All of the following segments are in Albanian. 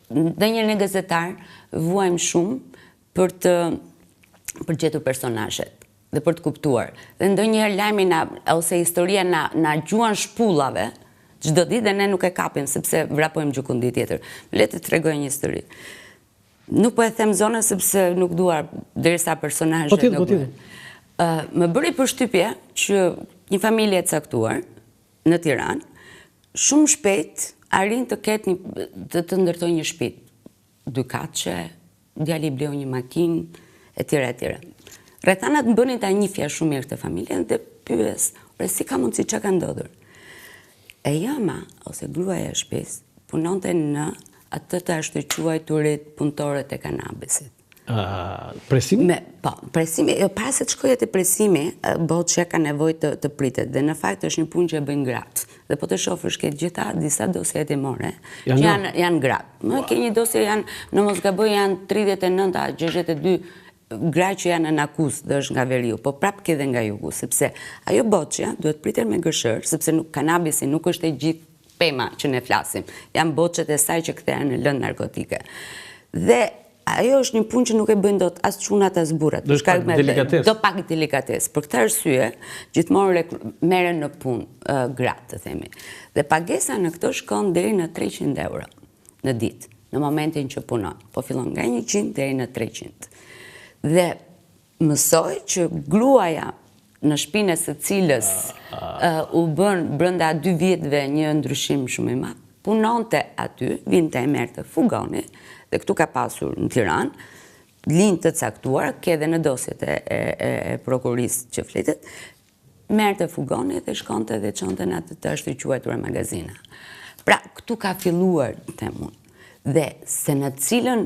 ndonjëherë ne gazetar vuajmë shumë për gjetur personazhet dhe për të kuptuar. Dhe ndonjëherë lajmi ose historia na gjuan shpullave çdo ditë dhe ne nuk e kapim sepse vrapojmë gjykundit tjetër. Le të tregoj një histori. Nuk po e them zonën sepse nuk dua derisa personazhet nuk bëhen. Më bëri përshtypje që një familje e caktuar në Tiranë shumë shpejt arrin të ketë të ndërtojë një shtëpi. 2 katëshe, djali bleu një makinë, etj. Rrethanat më bënin ta njihja shumë mirë këtë familjen dhe pyes, si ka mundësi çka ka ndodhur? E jama ose gruaja e shtëpisë punonte në atë të ashtuquajturit punëtorët e kanabisit. Presimi? Po, presimi, para se të shkojë te presimi, bëhet që ka nevojë të pritet dhe në fakt është një punë që e bëjnë gratë. Dhe po të shohësh ke gjitha disa dosje hetimore që janë gratë. Më ke një dosje në mos gaboj janë 39 a 62 gra që janë në akuzë dhe është nga Veriu, po prap ke dhe nga Jugu, sepse ajo boçja duhet pritet me gëshër, sepse kanabisi nuk është e gjithë pema që ne flasim. Janë boçet e saj që kthehen në lëndë narkotike. Dhe ajo është një punë që nuk e bëjnë dot as çunat as burrat. Do pak delikatesë. Për këtë arsye, gjithmonë merren në punë gratë, të themi. Dhe pagesa në këto shkon deri në 300 euro në ditë, në momentin që punon. Po fillon nga 100 deri në 300. Dhe mësoj që gruaja në shpinën së cilës u bën brenda 2 vjetëve një ndryshim shumë i madh, punonte aty, vinte e merrte fugoni. Dhe këtu ka pasur në Tiranë, linjë të caktuar, ke edhe në dosjet e prokurisë që flitet, merrte fugoni dhe shkonte dhe çonte në atë të ashtuquajtura magazina. Pra, këtu ka filluar, them unë. Dhe se në cilën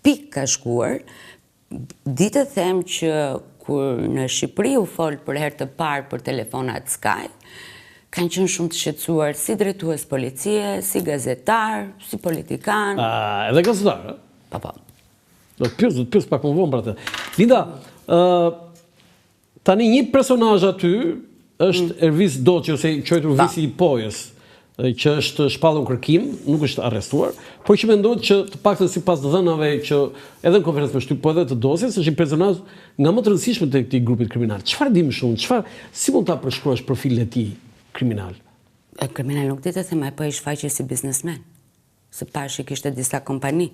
pikë ka shkuar, ditë them që kur në Shqipëri u fol për herë të parë për telefonat Sky, kanë qenë shumë të shqetësuar si drejtues policie, si gazetar, si politikan. Edhe gazetar, Po. Do të pyes pak më vonë për atë. Linda, tani një personazh aty është Ervis Doçi ose i quajtur Visi i Pojës, që është shpallur në kërkim, nuk është arrestuar, por që mendohet që të paktën sipas dhënave që edhe në konferencë me shtyp, po edhe të dosjes, është një personazh nga më të rëndësishëm të këtij grupi kriminal. Çfarë dim shumë? Si mund ta përshkruash profilin e tij kriminal? Kriminal nuk ditë të them, po i shfaqej si biznesmen. Se pashi kishte disa kompani.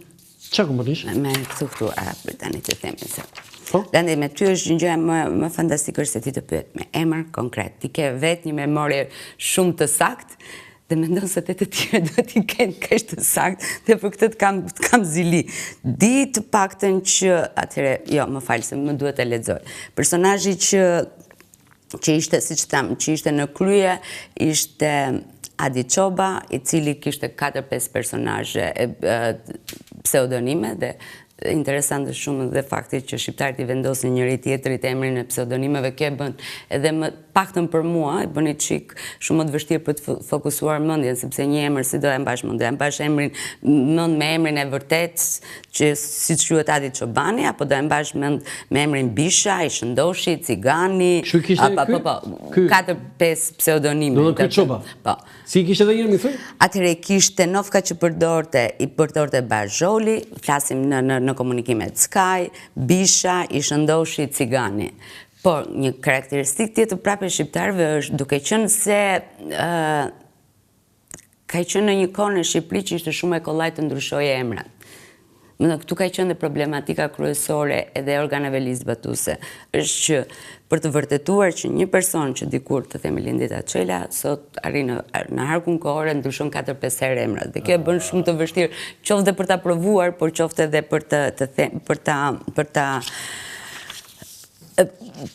Çfarë kompanish? Me këtu Britani të themi se. Po? Dhe me ty është gjë më fantastike se ti të pyet me emër konkret. Ti ke vetë një memorie shumë të saktë dhe mendon se të tjerë do t'i kenë kaq të saktë dhe për këtë kam zili. Di të paktën që atëre, jo, më fal se më duhet të lexoj. Personazhi që ishte, siç tham, që ishte në krye, ishte Adi Çoba, i cili kishte 4-5 personazhe pseudonime dhe interesante shumë dhe fakti që shqiptarët i vendosin njëri tjetrit emrin e pseudonimeve, kjo bën edhe më paktën për mua, e bëni çik shumë më të vështirë për të fokusuar mendjen, sepse një emër si do e mbash mend, do e mbash emrin mend me emrin e vërtet që siç quhet Adi Çobani, apo do e mbash mend me emrin Bisha, i Shëndoshi, Cigani, 4-5 pseudonime. Do të Çoba. Po. Si kishte edhe një më thuj? Atëherë kishte Nofka që përdorte Bajoli, flasim në komunikimet Sky, Bisha, i Shëndoshi, Cigani. Por një karakteristikë tjetër prapë e shqiptarëve është duke qenë se ka qenë në një kohë në Shqipëri që ishte shumë e kollajt të ndryshojë emrat. Këtu ka qenë dhe problematika kryesore edhe organeve ligjzbatuese, është që për të vërtetuar që një person që dikur të themi Lindita Çela, sot arrin në harkun kohore ndryshon 4-5 herë emrat. Dhe kjo e bën shumë të vështirë, qoftë për ta provuar, por qoftë edhe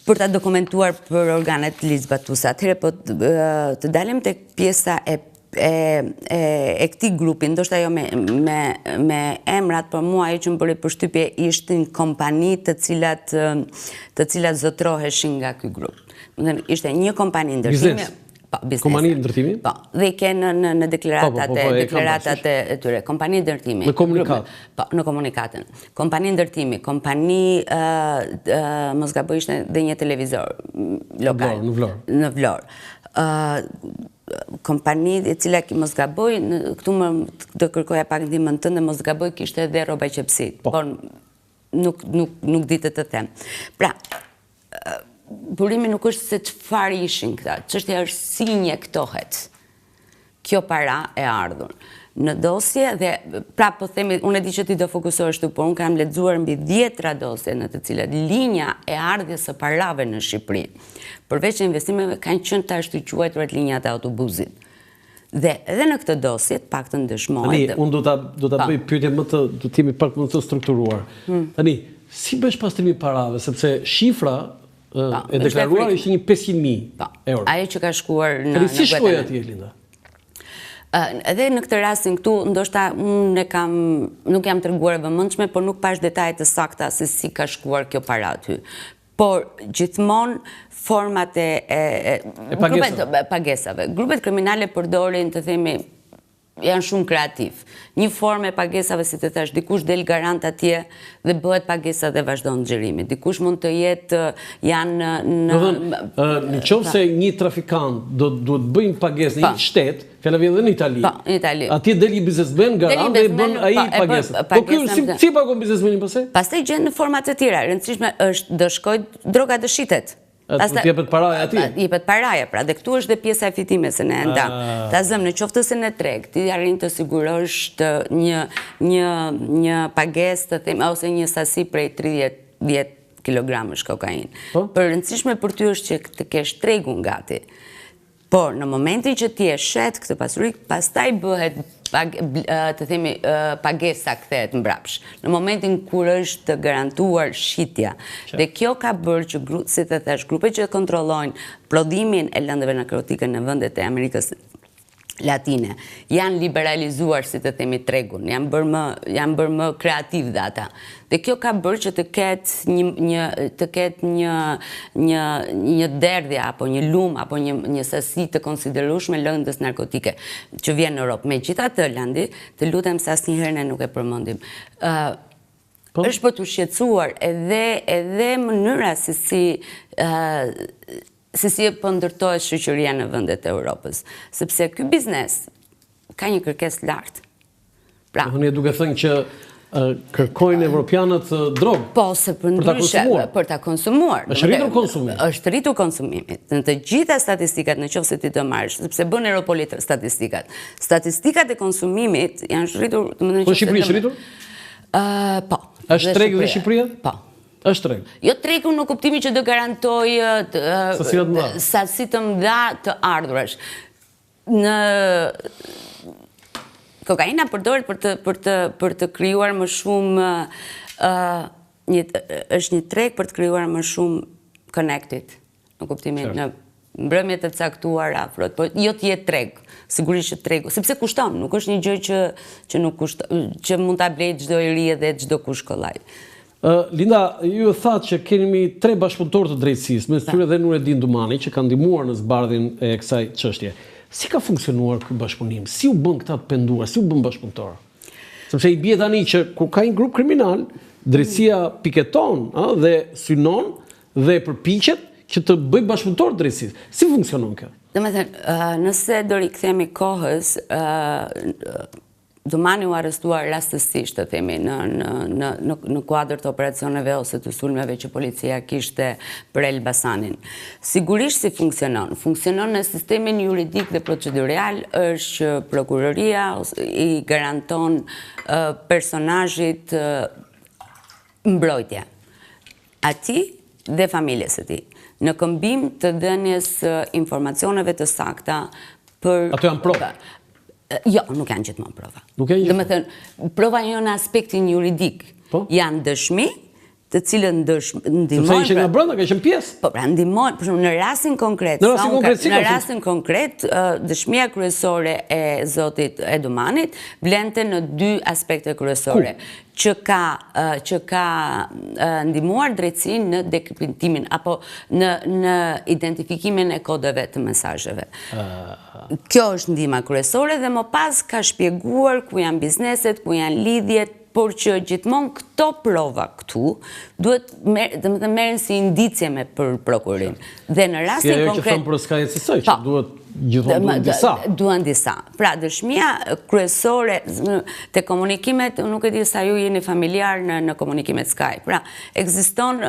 për ta dokumentuar për organet ligjzbatuese. Atëherë po të dalim tek pjesa e këtij grupi, ndoshta jo me emrat, por mua ajo që më bëri përshtypje ishin kompani të cilat zotroheshin nga ky grup. Ishte një kompani ndërtimi. Kompani ndërtimi? Po, dhe i ke në deklaratat e tyre. Kompani ndërtimi. Në komunikat? Po, në komunikatën. Kompani ndërtimi, kompani, mos gaboj, ishte dhe një televizor lokal. Në Vlorë. Në Vlorë. kompani e cila mos gaboj, këtu më të kërkoja pak ndihmën tënde, mos gaboj kishte edhe rroba qepësit, por nuk ditë të them. Pra, burimi nuk është se çfarë ishin këta, çështja është si injektohet kjo para e ardhur në dosje dhe pra po themi, unë e di që ti do fokusohesh këtu, por unë kam lexuar mbi 10 dosje në të cilat linja e ardhjes së parave në Shqipëri, përveç investimeve, kanë qenë të ashtu quajturat linjat e autobusit. Dhe edhe në këtë dosje, të paktën dëshmohet. Unë do ta bëj pyetje do të jemi pak më të strukturuar. Tani, si bësh pastrimi parave, sepse shifra e deklaruar ishte një 500.000 euro. Ajo që ka shkuar në si shkoi atje, Linda? Edhe në këtë rastin këtu, ndoshta unë nuk jam treguar e vëmendshme, por nuk pash detajet të sakta se si ka shkuar kjo para aty. Por gjithmonë format e pagesave. Grupet kriminale përdorin, të themi, janë shumë kreativ. Një formë e pagesave, si të thash, dikush del garant atje dhe bëhet pagesa dhe vazhdon xhirimi. Dikush mund të jetë janë në qoftë se një trafikant duhet bëjnë pagesë në një shtet, fjala vjen edhe në Itali. Po, në Itali. Atje del një biznesmen garant dhe bën ai pagesën. Po ky si pagon biznesmeni pastaj? Pastaj gjen në forma të tjera. Rëndësishme është do shkojë droga të shitet. Jepet paraja atje. Jepet paraja, pra, dhe këtu është dhe pjesa e fitimit se ne ndam. Ta zëm në qoftë se në treg, ti arrin të sigurosh një pagesë të them ose një sasi prej 30 kilogramësh kokainë. Për rëndësishme për ty është që të kesh tregun gati. Por në momentin që ti e shet këtë pasuri, pastaj bëhet të themi pagesa kthehet mbrapsh. Në momentin kur është të garantuar shitja. Dhe kjo ka bërë që, si të thash, grupet që kontrollojnë prodhimin e lëndëve narkotike në vendet e Amerikës Latine janë liberalizuar, si të themi, tregun, janë bërë më kreativ dhe ata. Dhe kjo ka bërë që të ketë një derdhje apo një lum apo një sasi të konsiderueshme lëndës narkotike që vjen në Europë. Megjithatë, Landi, të lutem se asnjëherë ne nuk e përmendim. Është për të shqetësuar edhe mënyra se si po ndërtohet shoqëria në vendet e Europës, sepse ky biznes ka një kërkesë lartë. Pra, unë duke thënë që kërkojnë evropianët drogë. Po, se përndryshe për ta konsumuar. Është rritur konsumimi. Është rritur konsumimi. Në të gjitha statistikat, nëse ti do marrësh, sepse bën Europoli statistikat. Statistikat e konsumimit janë rritur, domethënë. Po Shqipëria është rritur? Po. Është treg dhe Shqipëria? Po. Është treg. Jo tregu në kuptimin që do garantoj sasi të mëdha të ardhurash. Në kokaina përdoret për të krijuar më shumë është një treg për të krijuar më shumë connected, në kuptimin në mbrëmje të caktuara afro, po jo të jetë treg. Sigurisht që tregu, sepse kushton, nuk është një gjë që nuk kushton, që mund ta blejë çdo i ri dhe çdo kush kollaj. Linda, ju e thatë që kemi 3 bashkëpunëtorë të drejtësisë, mes tyre dhe Nureddin Dumani, që kanë ndihmuar në zbardhjen e kësaj çështje. Si ka funksionuar ky bashkëpunim? Si u bën këta të penduar? Si u bën bashkëpunëtor? Sepse i bie tani që kur ka një grup kriminal, drejtësia piketon dhe synon dhe përpiqet që të bëj bashkëpunëtor të drejtësisë. Si funksionon kjo? Domethënë, nëse do rikthemi kohës, Dumani u arrestuar rastësisht, të themi, në kuadër të operacioneve ose të sulmeve që policia kishte për Elbasanin. Sigurisht si funksionon? Funksionon në sistemin juridik dhe procedurial është që prokuroria i garanton personazhit mbrojtje. Ati dhe familjes së tij. Në këmbim të dhënies informacioneve të sakta për... Ato janë prova? Jo, nuk janë gjithmonë prova. Nuk janë gjithmonë? Domethënë, prova jo në aspektin juridik. Janë dëshmi, të cilën ndihmojnë... Sepse ishin nga brenda, ka qenë pjesë? Po, pra ndihmojnë, për shembull, në rastin konkret. Në rastin konkret, dëshmia kryesore e zotit Edumanit vlente në 2 aspekte kryesore. Që ka ndihmuar drejtësinë në dekriptimin apo në identifikimin e kodeve të mesazheve. Kjo është ndihma kryesore dhe më pas ka shpjeguar ku janë bizneset, ku janë lidhjet, por që gjithmonë këto prova këtu duhet merren si indicie me për prokurorin. Dhe në rastin konkret... Si ajo që thëmë për skajtë sësoj, që duhet Gjithmonë duhen disa. Duhen disa. Pra, dëshmia kryesore te komunikimet, nuk e di sa ju jeni familjar në komunikimet Skype. Pra, ekziston...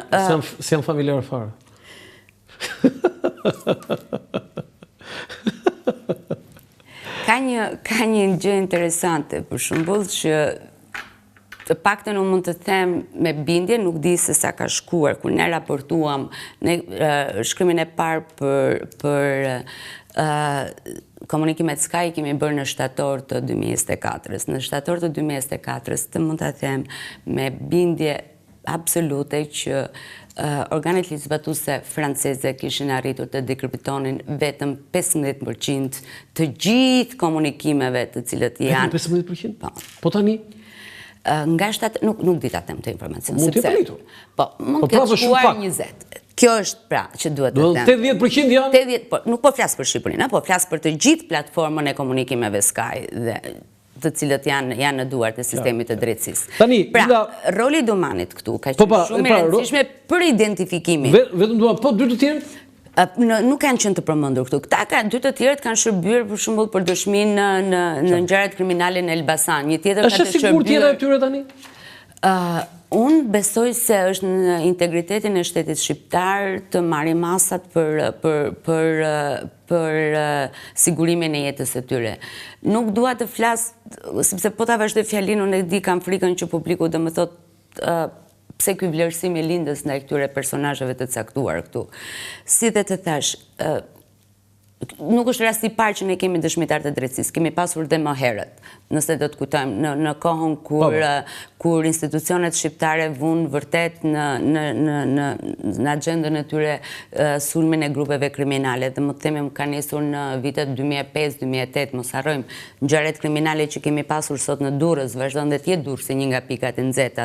Si jam familjar fare. Ka një gjë interesante, për shembull, që të paktën unë mund të them me bindje, nuk di se sa ka shkuar, kur ne raportuam shkrimin e parë për komunikimet Sky kemi bërë në shtator të 2024. Në shtator të 2024 të mund të them me bindje absolute që organet ligjzbatuse franceze kishin arritur të dekryptonin vetëm 15% të gjithë komunikimeve të cilët janë... 15%? Po tani? Nga nuk di ta them të informacion. Mund të jetë po, mund të shkuar 20. Kjo është pra që duhet të them. 80% janë? 80%, nuk po flas për Shqipërinë, po flas për të gjithë platformën e komunikimeve Sky dhe të cilët janë në duart e sistemit të drejtësisë. Tani, pra, roli i Dumanit këtu ka qenë shumë i rëndësishme për identifikimin. Vetëm Duman, po dy të tjerët? Nuk kanë qenë të përmendur këtu. Këta dy të tjerët kanë shërbyer për shembull për dëshminë në ngjarjet kriminale në Elbasan. Një tjetër ka të shërbyer. Është sigurt tjetra e tyre tani? Unë besoj se është në integritetin e shtetit shqiptar të marrë masat për sigurimin e jetës së tyre. Nuk dua të flas, sepse po ta vazhdoj fjalinë, unë e di kam frikën që publiku do më thotë pse ky vlerësim i lindës ndaj këtyre personazheve të caktuar këtu. Si dhe të thash, nuk është rasti i parë që ne kemi dëshmitar të drejtësisë, kemi pasur dhe më herët, nëse do të kujtojmë në kohën kur institucionet shqiptare vunë vërtet në agjendën e tyre sulmin e grupeve kriminale, dhe më të themi ka nisur në vitet 2005-2008, mos harrojmë ngjarjet kriminale që kemi pasur sot në Durrës, vazhdon dhe të jetë Durrësi një nga pikat e nxehta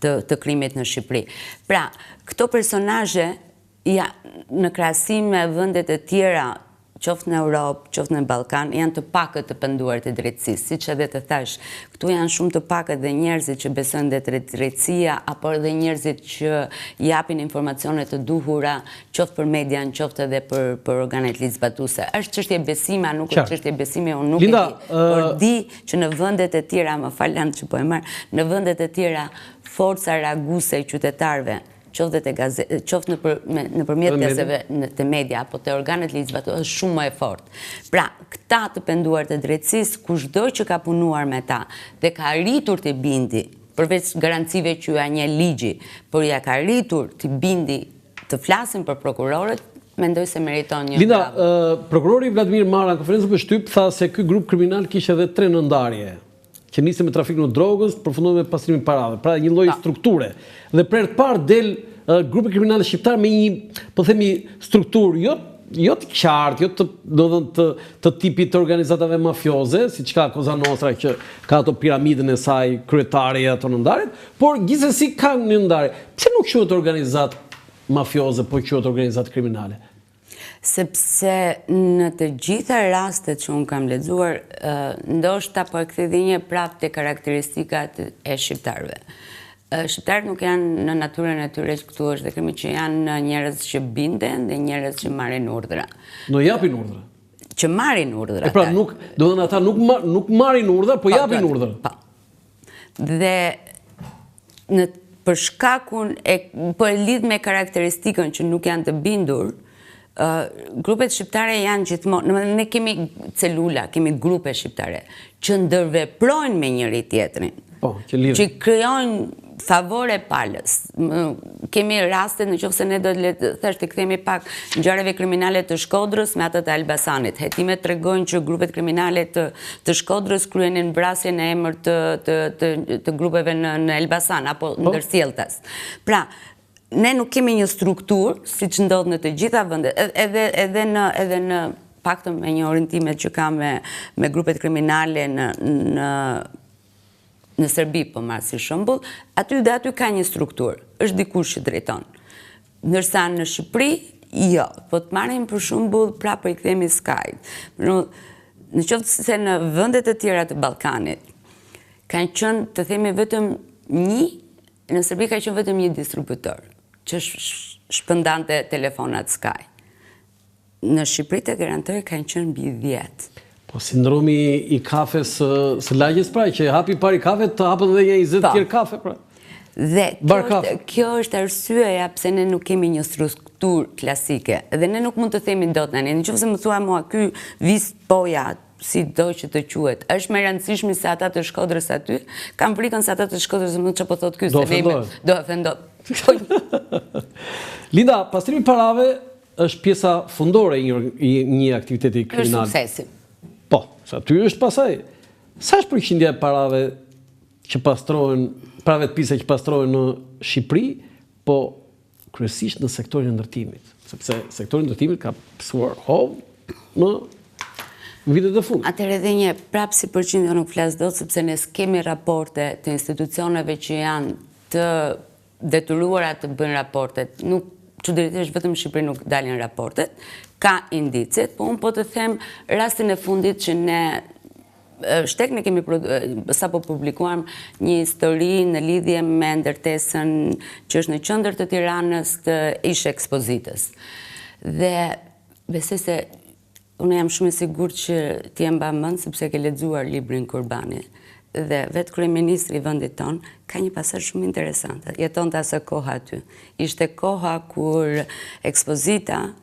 të krimit në Shqipëri. Pra, këto personazhe në krahasim me vendet e tjera, qoftë në Europë, qoftë në Ballkan, janë të pakët të penduar te drejtësisë. Siç edhe të thash, këtu janë shumë të pakët dhe njerëzit që besojnë te drejtësia, apo edhe njerëzit që japin informacione të duhura, qoftë për median, qoftë edhe për organet ligjzbatuese. Është çështje besimi, nuk është çështje besimi, unë nuk e di. Por di që në vendet e tjera, më falni që po e marr, në vendet e tjera forca reaguese e qytetarëve, qoftë nëpërmjet pjesëve të media apo të organet ligjzbatuese është shumë më e fortë. Pra, këta të penduar të drejtësisë, kushdo që ka punuar me ta dhe ka arritur të bindi, përveç garancive që ja një ligji, por ja ka arritur të bindi të flasin për prokurorët, mendoj se meriton një Linda, prokurori Vladimir Mara në konferencën për shtyp tha se ky grup kriminal kishte edhe 3 nëndarje, që nisi me trafikun e drogës, përfundoi me pastrimin parave, pra një lloj strukture. Dhe për herë të parë del grupi kriminale shqiptar me një, po themi, strukturë jo të qartë, jo të tipit të organizatave mafioze, siç ka Cosa Nostra që ka ato piramidën e saj kryetare e ato nëndarjet, por gjithsesi ka një ndarje. Pse nuk quhet organizat mafioze, po quhet organizat kriminale? Sepse në të gjitha rastet që unë kam lexuar, ndoshta po e kthedhinje prapë te karakteristikat e shqiptarëve. Shqiptarët nuk janë në natyrën e tyre që këtu është dhe kemi që janë njerëz që binden dhe njerëz që marrin urdhra. Do japin urdhra. Që marrin urdhra. E pra nuk, do të thënë ata nuk marrin urdhra, po japin urdhra. Po. Dhe për shkakun po e lidh me karakteristikën që nuk janë të bindur, grupet shqiptare janë gjithmonë, ne kemi celula, kemi grupe shqiptare që ndërveprojnë me njëri tjetrin, që krijojnë favore palës. Kemi raste në qoftë se ne do të thash të kthehemi pak ngjarjeve kriminale të Shkodrës me ato të Elbasanit. Hetimet tregojnë që grupet kriminale të Shkodrës kryenin vrasjen në emër të grupeve në Elbasan apo ndërsjelltas. Pra, ne nuk kemi një strukturë, siç ndodh në të gjitha vendet, edhe në paktën me një orientimet që kam me grupet kriminale në Serbi, po marr si shembull, aty ka një strukturë, është dikush që drejton. Ndërsa në Shqipëri, jo, po të marrim për shembull prapë i kthemi Skyt. Në qoftë se në vendet e tjera të Ballkanit kanë qenë, të themi, vetëm në Serbi ka qenë vetëm një distributor që shpëndante telefonat Sky. në Shqipëri të garantojë kanë qenë mbi 10. Po sindromi i kafes së lagjes pra, që hapi pari kafe të hapën dhe 20 tjerë kafe pra. Dhe kjo është arsyeja pse ne nuk kemi një strukturë klasike. Dhe ne nuk mund të themi dot tani, nëse më thua mua ky vis poja si do që të quhet, është më rëndësishmi se ata të Shkodrës aty, kam frikën se ata të Shkodrës më çfarë po thot ky se ne do ofendoj. Linda, pastrimi i parave është pjesa fundore e një aktiviteti kriminal. Është suksesi. Po, sa aty është pasaj. Sa është përqindja e parave që pastrohen, parave të pisa që pastrohen në Shqipëri, po kryesisht në sektorin e ndërtimit, sepse sektori i ndërtimit ka pësuar hovë në vitet e fundit. Atëherë edhe një prapë si përqindje nuk flas dot sepse ne kemi raporte të institucioneve që janë të detyruara të bëjnë raportet. Nuk çuditërisht vetëm në Shqipëri nuk dalin raportet, ka indicet, po unë po të them rastin e fundit që ne shtek ne kemi sapo publikuam një histori në lidhje me ndërtesën që është në qendër të Tiranës të ish ekspozitës. Dhe besoj se unë jam shumë e sigurt që ti e mban mend sepse ke lexuar librin Kurbani. Dhe vetë kryeministri i vendit ton ka një pasazh shumë interesante. Jetonte asë koha aty. Ishte koha kur ekspozita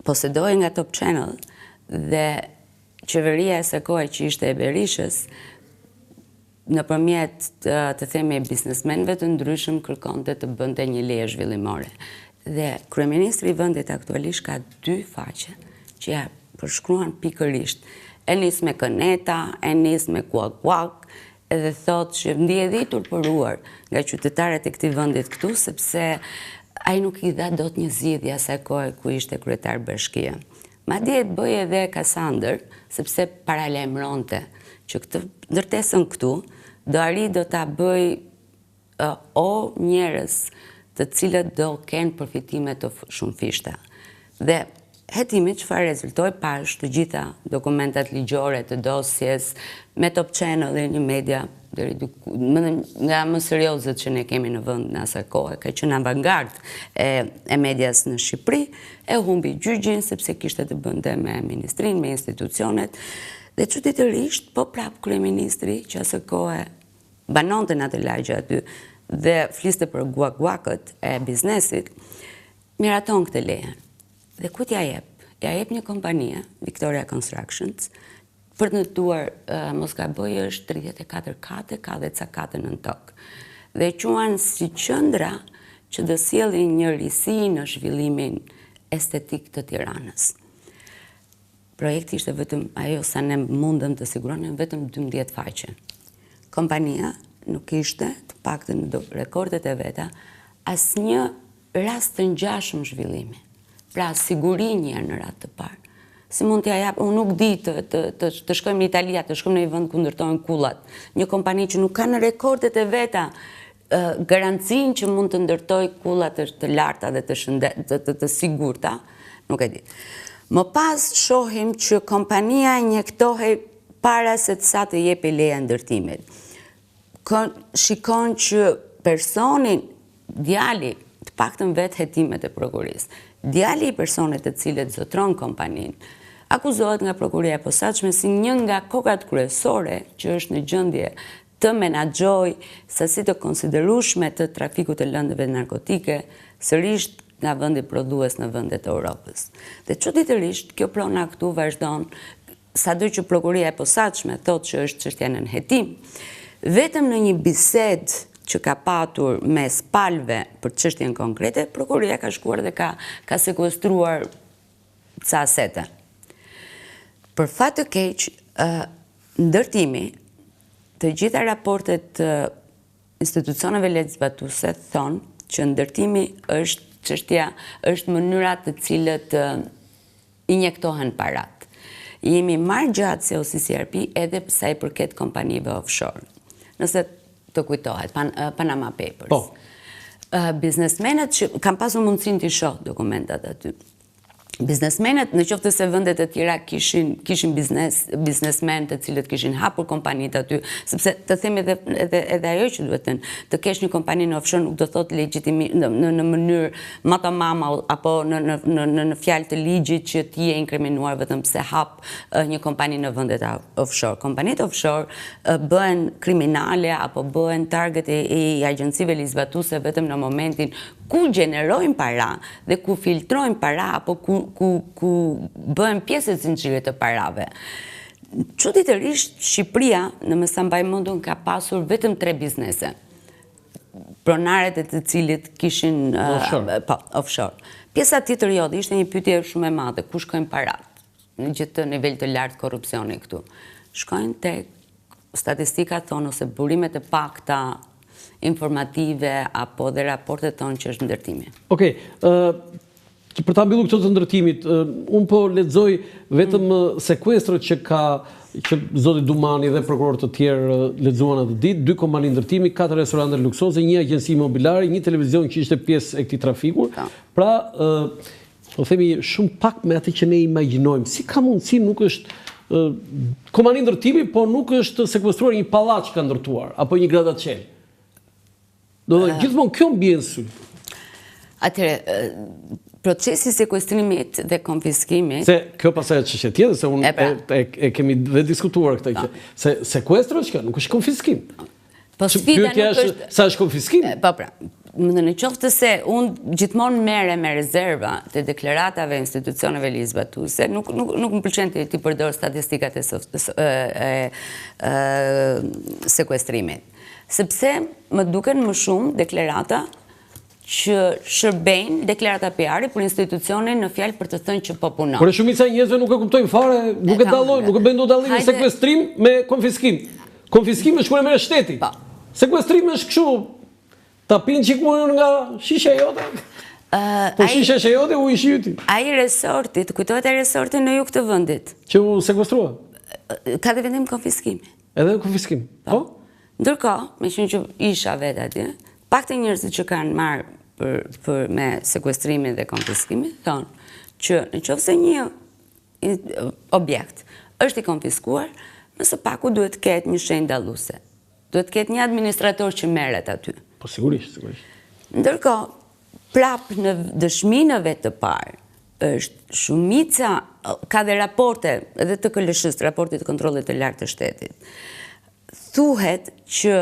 posedoi nga Top Channel dhe qeveria e së kohë që ishte e Berishës nëpërmjet të themi biznesmenëve të ndryshëm kërkonte të bënte një leje zhvillimore. Dhe kryeministri i vendit aktualisht ka 2 faqe që ja përshkruan pikërisht. E nis me këneta, e nis me kuak, edhe thot që ndihet i turpëruar nga qytetarët e këtij vendit këtu sepse ai nuk i dha dot një zgjidhje asaj kohe ku ishte kryetar bashkia. Madje bëj edhe Kasandër, sepse paralajmëronte që këtë ndërtesën këtu do ta bëj njerëz të cilët do kenë përfitime të shumëfishta. Dhe hetimi çfarë rezultoi pash të gjitha dokumentat ligjore të dosjes me Top Channel dhe një media nga më seriozet që ne kemi në vend në asaj kohe, ka qenë avangard e medias në Shqipëri, e humbi gjyqin sepse kishte të bënte me ministrinë, me institucionet, dhe çuditërisht po prap kryeministri që asaj kohe banonte në atë lagje aty dhe fliste për guak-guakët e biznesit, miraton këtë lejen. Dhe ku t'ja jep? Ja jep një kompanie, Victoria Constructions, për të ndërtuar, mos gaboj është 34 kate, ka dhe ca kate nën tokë. Dhe quan si qendra që do sjellin një risi në zhvillimin estetik të Tiranës. Projekti ishte vetëm ajo sa ne mundëm të siguronim vetëm 12 faqe. Kompania nuk ishte, të paktën në rekordet e veta, asnjë rast të ngjashëm zhvillimi. Pra siguri një në radhë të parë. Si mund t'ja jap, unë nuk di të shkojmë në Itali, të shkojmë në një vend ku ndërtojnë kullat. Një kompani që nuk ka në rekordet e veta garancinë që mund të ndërtoj kullat të larta dhe të sigurta, nuk e di. Më pas shohim që kompania injektohej para se të sa të jepi leja ndërtimit. Shikon që personin, djali, të paktën vetë hetimet e prokurisë, djali i personet të cilët zotron kompaninë, akuzohet nga prokuria e posaçme si një nga kokat kryesore që është në gjendje të menaxhojë sasi të konsiderueshme të trafikut të lëndëve narkotike, sërish nga vendi prodhues në vendet e Europës. Dhe çuditërisht kjo prona këtu vazhdon, sado që prokuria e posaçme thotë që është çështja në hetim, vetëm në një bisedë që ka patur mes palëve për çështjen konkrete, prokuria ka shkuar dhe ka sekuestruar ca asete. Për fat të keq, ndërtimi, të gjitha raportet të institucioneve legjizlatuese thonë që ndërtimi është mënyra të cilët injektohen parat. Jemi marrë gjatë se OCCRP edhe sa i përket kompanive offshore. Nëse të kujtohet, Panama Papers. Biznesmenët që kam pasur mundësinë të shoh dokumentat aty. biznesmenët, në qoftë se vendet e tjera kishin biznesmen të cilët kishin hapur kompanitë aty, sepse të themi edhe ajo që duhet të kesh një kompani në offshore nuk do thotë legjitimi në mënyrë matamama apo në fjalë të ligjit që ti je inkriminuar vetëm pse hap një kompani në vendet offshore. Kompanitë offshore bëhen kriminale apo bëhen target i agjencive ligjvatuese vetëm në momentin ku gjenerojnë para dhe ku filtrojnë para apo ku bëhen pjesë e zinxhirit të parave. Çuditërisht Shqipëria, në më sa mbaj mendun, ka pasur vetëm 3 biznese. Pronaret e të cilit kishin offshore. Pjesa tjetër jo, ishte një pyetje shumë e madhe, ku shkojnë parat në gjithë nivel të lartë korrupsioni këtu. Shkojnë tek statistikat thonë ose burimet e pakta informative apo dhe raportet tonë që është ndërtimi. Okej, për ta mbyllur këtë të ndërtimit, unë po lexoj vetëm sekuestrët që zoti Dumani dhe prokurorë të tjerë lexuan atë ditë, 2 kompani ndërtimi, 4 restorante luksoze, 1 agjenci imobiliare, 1 televizion që ishte pjesë e këtij trafiku. Pra, po themi shumë pak me atë që ne imagjinojmë. Si ka mundësi nuk është kompani ndërtimi, po nuk është sekuestruar një pallaç ka ndërtuar apo një grattaciel? Do të gjithmonë kjo mbien sy. Atëre, procesi sekuestrimit dhe konfiskimit... Se kjo pasaj e çështje tjetër, se unë e kemi dhe diskutuar këtë që se sekuestro është kjo, nuk është konfiskim. Po sfida nuk është... Sa është konfiskim? Po pra, në qoftë se unë gjithmonë merre me rezerva të deklaratave e institucioneve ligjvatuese, nuk më pëlqen të përdor statistikat e sekuestrimit. Sepse më duken më shumë deklarata që shërbejnë deklarata PR-i për institucionin në fjalë për të thënë që po punon. Por shumica e njerëzve nuk e kuptojnë fare, nuk e dallojnë, nuk e bëjnë dot dallimin sekuestrim me konfiskim. Konfiskim është kur e merr shteti. Sekuestrim është kështu, ta pinë çikun nga shisha jote. Po shisha jote u ishi yti. Ai resorti, të kujtohet ai resorti në jug të vendit. Që u sekuestrua. Ka dhe vendim konfiskim. Edhe konfiskim. Po? Ndërkohë, me që isha vetë atje, pak të njerëzit që kanë marrë me sekuestrimin dhe konfiskimin, thonë që në qoftë se një objekt është i konfiskuar, nëse paku duhet ketë një shenjë dalluese. Duhet ketë një administrator që merret aty. Po sigurisht. Ndërkohë, prap në dëshminë vetë të parë, është shumica, ka dhe raporte, edhe të KLSH-s, raportit të kontrollit të lartë të shtetit, thuhet që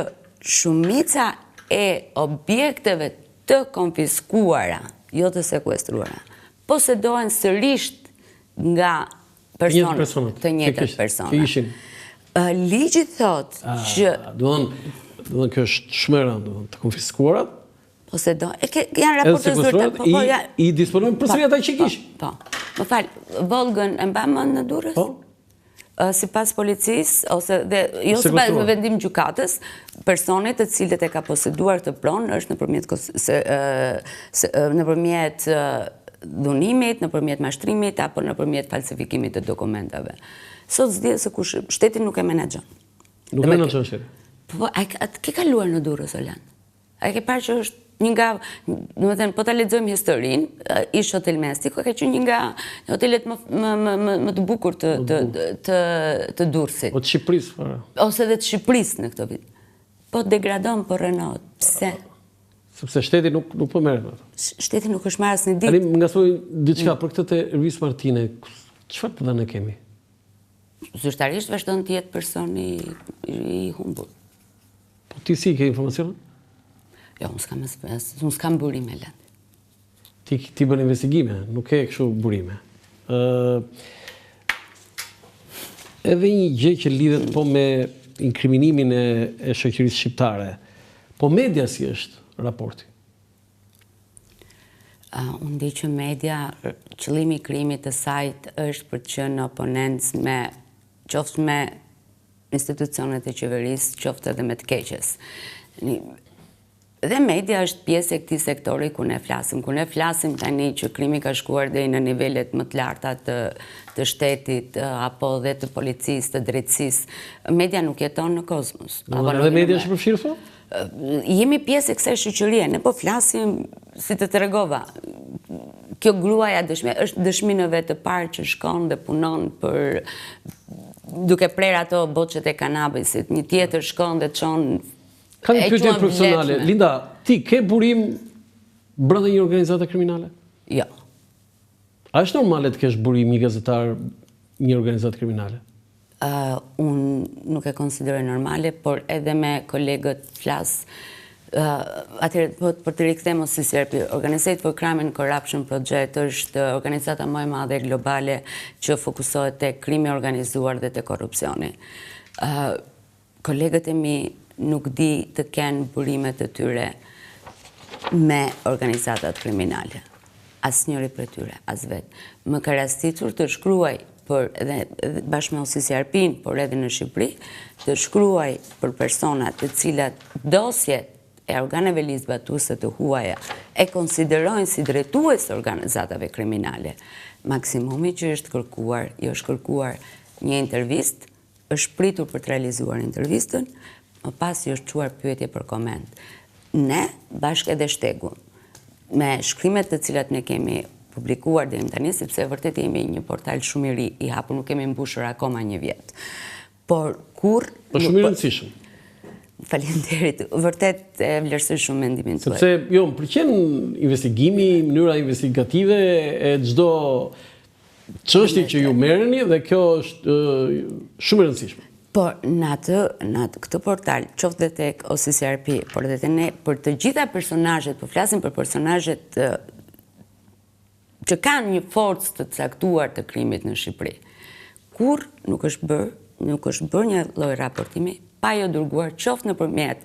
shumica e objekteve të konfiskuara, jo të sekuestruara, posedohen sërish nga personat, të njëjtat persona. Ligji thot që... Duhet kjo është shmëra të konfiskuarat, janë raporte zyrtare, i disponojnë përsëri ata që kishin. Po. Më fal, Volgën e mban mend në Durrës? Po. Sipas policisë ose jo sipas vendim gjykatës, personit të cilët e ka poseduar të pronë është nëpërmjet dhunimit, nëpërmjet mashtrimit apo nëpërmjet falsifikimit të dokumentave. Sot s'dihet se kush shteti nuk e menaxhon. Nuk menaxhon shteti. Po ke kaluar në Durrës, Olan? A ke parë që është një nga, domethënë, po ta lexojmë historinë, ish Hotel Mestiko ka qenë një nga hotelet më të bukur të Durrësit. Po të Shqipërisë fare. Ose dhe të Shqipërisë në këtë vit. Po degradon, po rënohet. Pse? Sepse shteti nuk po merret me ato. Shteti nuk është marrë asnjë ditë. Tani më ngasoj diçka për këtë te Ervis Martine. Çfarë të dhënë kemi? Zyrtarisht vazhdon të jetë personi i humbur. Po ti si ke informacion? Jo, unë s'kam burime, Lënd. Ti bën investigime, nuk ke kështu burime. Edhe një gjë që lidhet po me inkriminimin e shoqërisë shqiptare. Po media si është raporti? Unë di që media, qëllimi i krijimit të sajt është për të qenë oponencë qoftë me institucionet e qeverisë, qoftë edhe me të keqes. Dhe media është pjesë e këtij sektori ku ne flasim tani që krimi ka shkuar deri në nivelet më të larta të shtetit apo dhe të policisë, të drejtësisë. Media nuk jeton në kozmos. Edhe media është përfshirë thon? Jemi pjesë e kësaj shoqërie, ne po flasim, si të tregova, kjo gruaja është dëshminëve të parë që shkon dhe punon për duke prerë ato boçet e kanabisit, një tjetër shkon dhe çon. Ka një pyetje profesionale. Linda, ti ke burim brenda një organizate kriminale? Jo. A është normale të kesh burim një gazetar një organizatë kriminale? Unë nuk e konsideroj normale, por edhe me kolegët flas. Atëherë, për të rikthyer CCRP, Organized for Crime and Corruption Project është organizata më e madhe globale që fokusohet tek krimi organizuar dhe te korrupsioni. Kolegët e mi nuk di të kenë burimet e tyre me organizatat kriminale. Asnjëri për tyre, as vetë. Më ka rastitur të shkruaj edhe bashkë me CCRP-n, por edhe në Shqipëri, të shkruaj për personat të cilat dosjet e organeve ligjbatuese të huaja e konsiderojnë si drejtues të organizatave kriminale. Maksimumi që është kërkuar, është kërkuar një intervistë, është pritur për të realizuar intervistën, më pas është çuar pyetje për koment. Ne, bashkë edhe Shtegun, me shkrimet të cilat ne kemi publikuar deri tani, sepse vërtet jemi një portal shumë i ri, i hapur, nuk kemi mbushur akoma një vjet. Por kur... Po shumë i rëndësishëm. Faleminderit, vërtet e vlerësoj shumë mendimin tuaj. Sepse, jo, më pëlqen investigimi, mënyra investigative e çdo çështje që ju merreni dhe kjo është shumë e rëndësishme. Por në këtë portal, qoftë dhe tek CCRP, por edhe te ne, për të gjitha personazhet, po flasim për personazhet që kanë një forcë të caktuar të krimit në Shqipëri. Kur nuk është bërë një lloj raportimi, pa jo dërguar qoftë nëpërmjet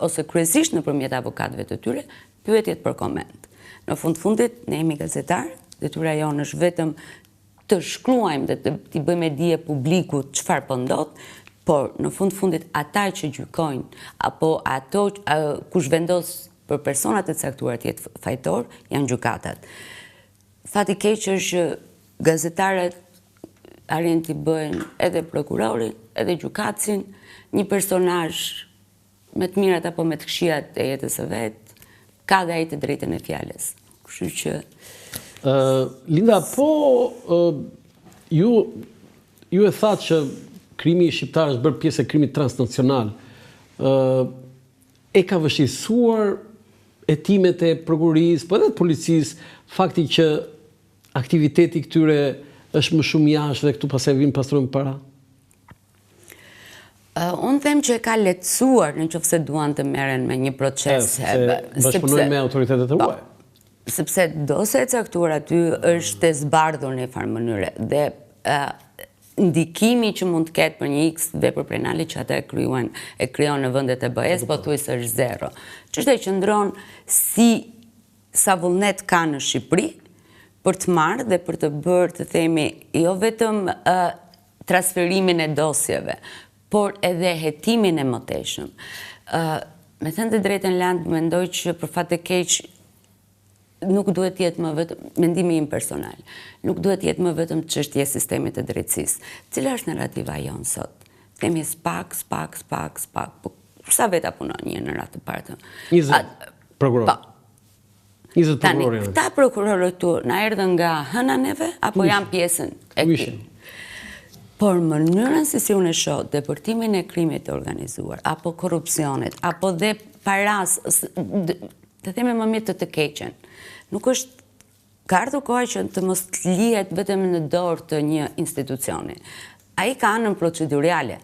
ose kryesisht nëpërmjet avokatëve të tyre, pyetjet për koment. Në fundit, ne jemi gazetarë, detyra jonë është vetëm të shkruajmë dhe t'i bëjmë dije publikut çfarë po ndodh, por në fundit ata që gjykojnë apo ato kush vendos për personat e caktuar të jetë fajtor janë gjykatat. Fati keq është gazetarët arrin t'i bëjnë edhe prokurorin, edhe gjykatësin, një personazh me të mirat apo me të këqijat e jetës së vet, ka dhe ai të drejtën e fjalës. Kështu që Linda, po ju e thatë që krimi shqiptar është bërë pjesë e krimit transnacional. E ka vështirësuar hetimet e prokurisë, po edhe të policisë, fakti që aktiviteti këtyre është më shumë jashtë dhe këtu pastaj vinë pastrojnë para? Unë them që e ka lehtësuar nëse duan të merren me një proces. Bashkëpunojnë me autoritetet e huaja. Sepse dosja e caktuar aty është e zbardhur në një farë mënyre dhe ndikimi që mund të ketë për një X vepër penale që ata e krijon në vendet e BE-s, pothuajse është zero. Çështja qëndron sa vullnet ka në Shqipëri për të marrë dhe për të bërë, të themi, jo vetëm transferimin e dosjeve, por edhe hetimin e mëtejshëm. Me thënë të drejtën Land, mendoj që për fat të keq nuk duhet jetë më vetëm, mendimi im personal, nuk duhet jetë më vetëm çështje sistemit të drejtësisë. Cila është narrativa jonë sot? Themi spak, po sa veta punon një në radhë të parë? 20 prokurorë. 20 prokurorë. Këta prokurorët tu na erdhën nga hëna neve apo janë pjesën e këtij? Por mënyrën se si unë e shoh depërtimin e krimit të organizuar, apo korrupsionit, apo dhe paras, të themi më mirë të keqen, nuk është ka ardhur koha që të mos lihet vetëm në dorë të një institucioni. Ai ka anën procedurale,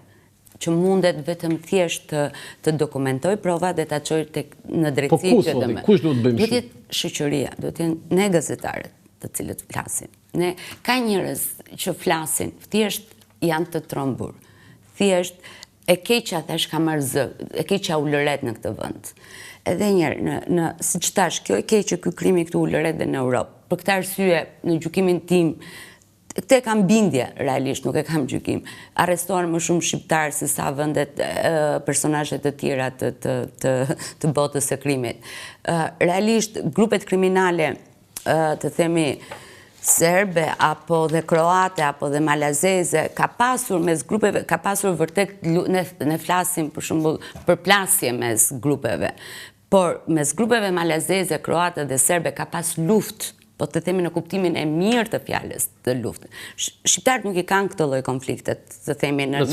që mundet vetëm thjesht të dokumentoj provat dhe ta çojë në drejtësi që të më. Kush duhet bëjmë? Duhet jetë shoqëria, duhet jenë ne gazetarët, të cilët flasin. Ka njerëz që flasin, thjesht janë të trombur. Thjesht e keqja thash ka marrë zë, e keqja u lëret në këtë vend. Edhe njerë, siç thash, kjo e keqja ky krimi këtu u lëret dhe në Europë. Për këtë arsye, në gjykimin tim, këtë e kam bindje, realisht, nuk e kam gjykim. Arrestuar më shumë shqiptarë se sa vendet personazhe të tjera të botës së krimit. Realisht, grupet kriminale, të themi, serbe, apo dhe kroate, apo dhe malazeze, ka pasur mes grupeve, ka pasur vërtet, ne flasim për shembull për plasje mes grupeve, por mes grupeve malazeze, kroate dhe serbe ka pas luftë po të themi në kuptimin e mirë të fjalës të luftë. Shqiptarët nuk i kanë këtë lloj konfliktet, të themi në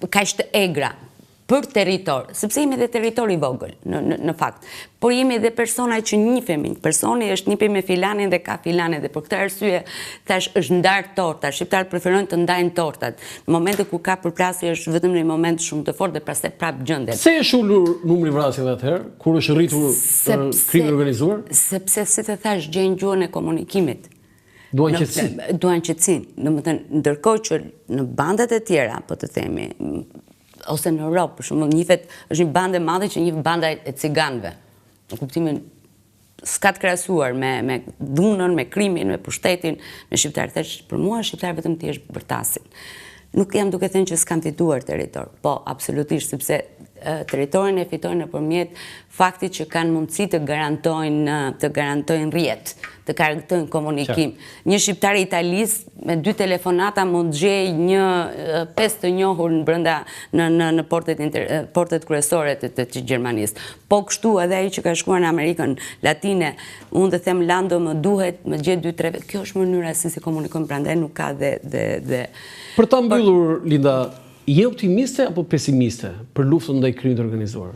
kaq të egra për territor, sepse jemi dhe territor i vogël në fakt. Por jemi dhe persona që njihemi. Personi është njipi me filanin dhe ka filanin dhe për këtë arsye thash është ndarë torta. Shqiptarët preferojnë të ndajnë tortat. Në momentet ku ka përplasje është vetëm në një moment shumë të fortë dhe pastaj prap gjendet. Se është ulur numri i vrasjeve atëherë kur është rritur krimi organizuar? Sepse si të thash gjejnë gjuhën e komunikimit. Duan qetësinë. Duan qetësinë. Domethënë ndërkohë që në bandat e tjera, po të themi, ose në Europë, për shembull, njihet është një bandë e madhe që njeh banda e ciganëve. Në kuptimin s'ka të krahasuar me dhunën, me krimin, me pushtetin, me shqiptarët. Thash, për mua shqiptarët vetëm thjesht bërtasin. Nuk jam duke thënë që s'kan fituar territor, po absolutisht, sepse territorin e fitojnë nëpërmjet faktit që kanë mundësi të garantojnë rrjet, të garantojnë komunikim. Një shqiptar i Italisë me 2 telefonata mund gjej një 5 të njohur brenda në portet kryesore të Gjermanisë. Po kështu edhe ai që ka shkuar në Amerikën Latine, unë të them Lando më duhet, më gjet 2-3. Kjo është mënyra si komunikojmë, prandaj nuk ka dhe Për ta mbyllur, Linda, je optimiste apo pesimiste për luftën ndaj krimit të organizuar?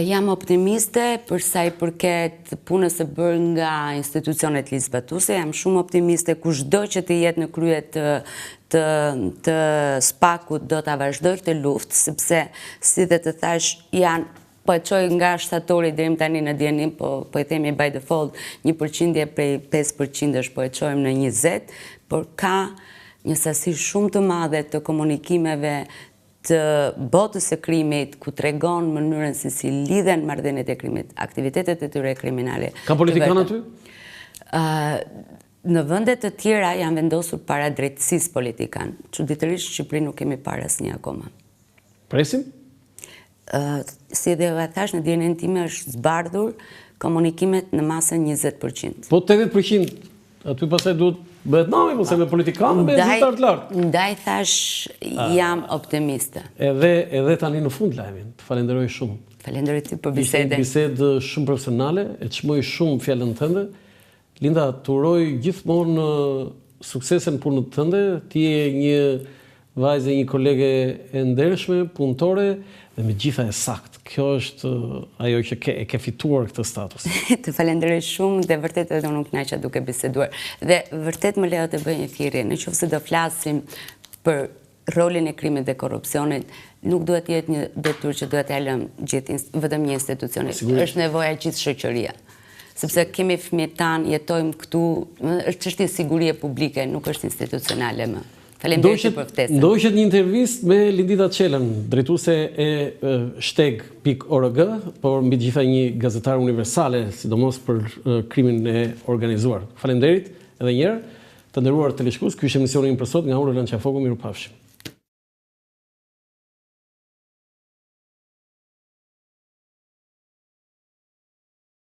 Jam optimiste për sa i përket punës së bërë nga institucionet ligjzbatuese, jam shumë optimiste kushdo që të jetë në krye të SPAK-ut do ta vazhdoj këtë luftë, sepse si dhe të thash janë po e çoj nga shtatori deri tani në dijenim, po e themi by default, 1% prej 5% po e çojmë në 20, por ka një sasi shumë të madhe të komunikimeve të botës së krimit, ku tregon mënyrën se si lidhen marrëdhëniet e krimit, aktivitetet e tyre kriminale. Ka politikanë aty? Në vende të tjera janë vendosur para drejtësisë politikan. Çuditërisht në Shqipëri nuk kemi parë asnjë akoma. Presim? Si dhe thash, në dijenin time është zbardhur komunikimet në masën 20%. Po 80%, aty pastaj duhet bëhet nami, po se me politikanë bëhet zyrtar të lartë. Ndaj thash jam optimiste. Edhe tani në fund lajmin, të falenderoj shumë. Falenderoj ty për bisedën. Bisedë shumë profesionale, e çmoj shumë fjalën tënde. Linda, të uroj gjithmonë suksese në punën tënde. Ti je një vajzë, një kolege e ndershme, punëtore dhe me gjitha e sakt. Kjo është ajo që ke fituar këtë status. Të falenderoj shumë dhe vërtet edhe unë kënaqa duke biseduar. Dhe vërtet më lejo të bëj një thirrje, nëse do flasim për rolin e krimit dhe korrupsionit, nuk duhet jetë një detyrë që duhet ta lëmë vetëm një institucioni. Është nevoja e gjithë shoqëria. Sepse kemi fëmijët tanë, jetojmë këtu, është çështje sigurie publike, nuk është institucionale më. Faleminderit për ftesën. Ndoqet një intervistë me Lindita Çelën, drejtuese e shteg.org, por mbi gjitha një gazetare universale, sidomos për krimin e organizuar. Faleminderit edhe një herë, të nderuar teleshikues, ky është emisioni im për sot nga unë Roland Qafoku, mirupafshim.